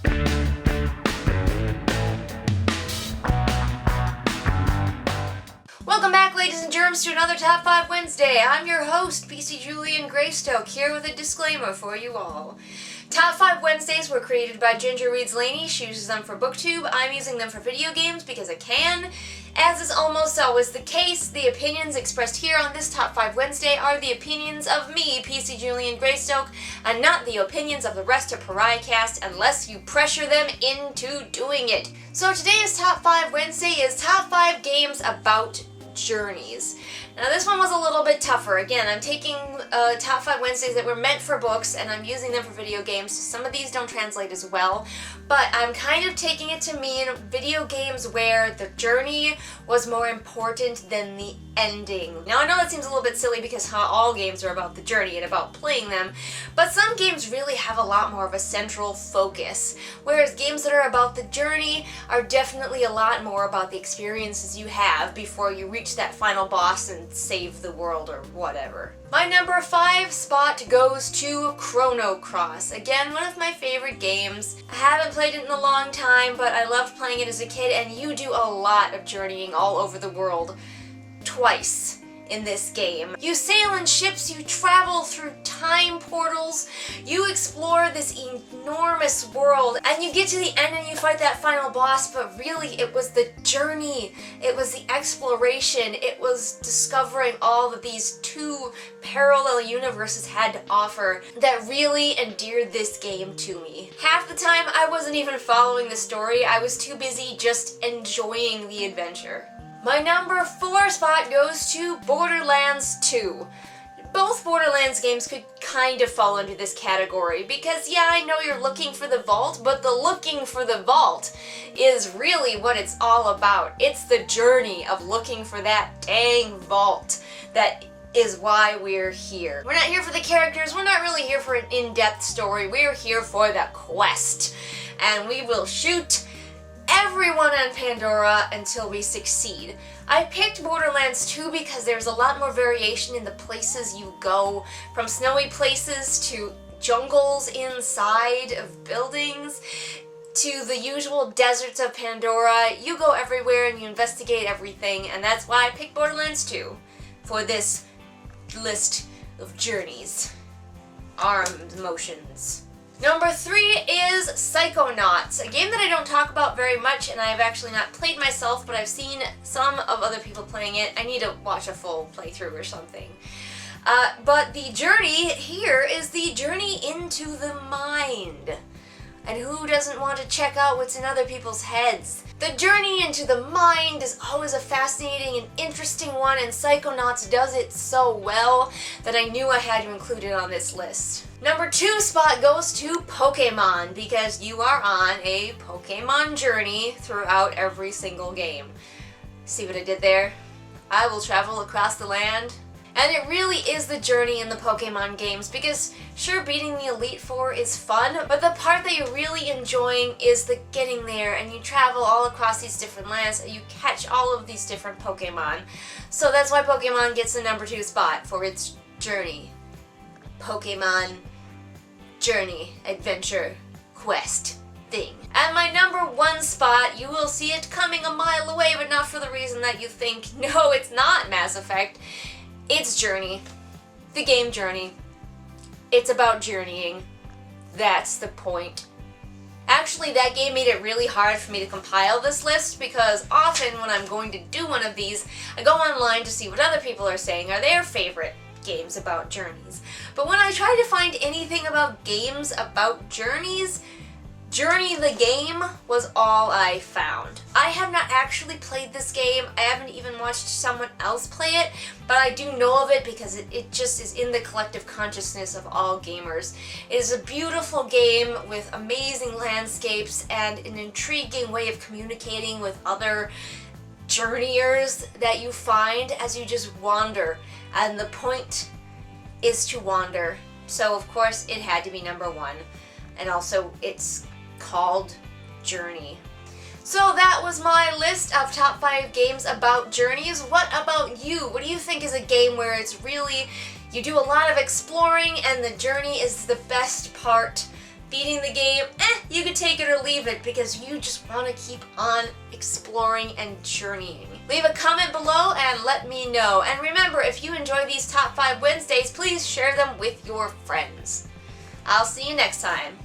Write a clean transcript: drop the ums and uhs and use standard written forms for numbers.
Welcome back, ladies and germs, to another Top 5 Wednesday. I'm your host, PC Julian Greystoke, here with a disclaimer for you all. Top 5 Wednesdays were created by Ginger Reads Laney. She uses them for BookTube. I'm using them for video games because I can. As is almost always the case, the opinions expressed here on this Top 5 Wednesday are the opinions of me, PC Julian Greystoke, and not the opinions of the rest of PariahCast unless you pressure them into doing it. So today's Top 5 Wednesday is Top 5 Games About Journeys. Now this one was a little bit tougher. Again, I'm taking Top 5 Wednesdays that were meant for books and I'm using them for video games. Some of these don't translate as well, but I'm kind of taking it to mean video games where the journey was more important than the ending. Now I know that seems a little bit silly because all games are about the journey and about playing them, but some games really have a lot more of a central focus, whereas games that are about the journey are definitely a lot more about the experiences you have before you reach that final boss and save the world or whatever. My number 5 spot goes to Chrono Cross. Again, one of my favorite games. I haven't played it in a long time, but I loved playing it as a kid, and you do a lot of journeying all over the world twice in this game. You sail in ships, you travel through time portals, you explore this enormous world, and you get to the end and you fight that final boss, but really it was the journey, it was the exploration, it was discovering all that these two parallel universes had to offer that really endeared this game to me. Half the time I wasn't even following the story, I was too busy just enjoying the adventure. My number 4 spot goes to Borderlands 2. Both Borderlands games could kind of fall into this category because, yeah, I know you're looking for the vault, but the looking for the vault is really what it's all about. It's the journey of looking for that dang vault that is why we're here. We're not here for the characters, we're not really here for an in-depth story, we're here for the quest. And we will shoot everyone on Pandora until we succeed. I picked Borderlands 2 because there's a lot more variation in the places you go, from snowy places to jungles inside of buildings to the usual deserts of Pandora. You go everywhere and you investigate everything, and that's why I picked Borderlands 2 for this list of journeys. Armed motions. Number 3 is Psychonauts, a game that I don't talk about very much and I've actually not played myself, but I've seen some of other people playing it. I need to watch a full playthrough or something. But the journey here is the journey into the mind. And who doesn't want to check out what's in other people's heads? The journey into the mind is always a fascinating and interesting one, and Psychonauts does it so well that I knew I had to include it on this list. Number 2 spot goes to Pokemon, because you are on a Pokemon journey throughout every single game. See what I did there? I will travel across the land. And it really is the journey in the Pokemon games, because sure, beating the Elite Four is fun, but the part that you're really enjoying is the getting there, and you travel all across these different lands, and you catch all of these different Pokemon. So that's why Pokemon gets the number 2 spot, for its journey. Pokemon journey, adventure, quest thing. At my number 1 spot, you will see it coming a mile away, but not for the reason that you think. No, it's not Mass Effect. It's Journey. The game Journey. It's about journeying. That's the point. Actually, that game made it really hard for me to compile this list because often when I'm going to do one of these, I go online to see what other people are saying are their favorite games about journeys. But when I try to find anything about games about journeys, Journey the game was all I found. I have not actually played this game. I haven't even watched someone else play it, but I do know of it because it just is in the collective consciousness of all gamers. It is a beautiful game with amazing landscapes and an intriguing way of communicating with other journeyers that you find as you just wander. And the point is to wander. So of course it had to be number 1. And also it's called Journey. So that was my list of top 5 games about journeys. What about you? What do you think is a game where it's really, you do a lot of exploring and the journey is the best part? Beating the game, you could take it or leave it because you just want to keep on exploring and journeying. Leave a comment below and let me know. And remember, if you enjoy these Top 5 Wednesdays, please share them with your friends. I'll see you next time.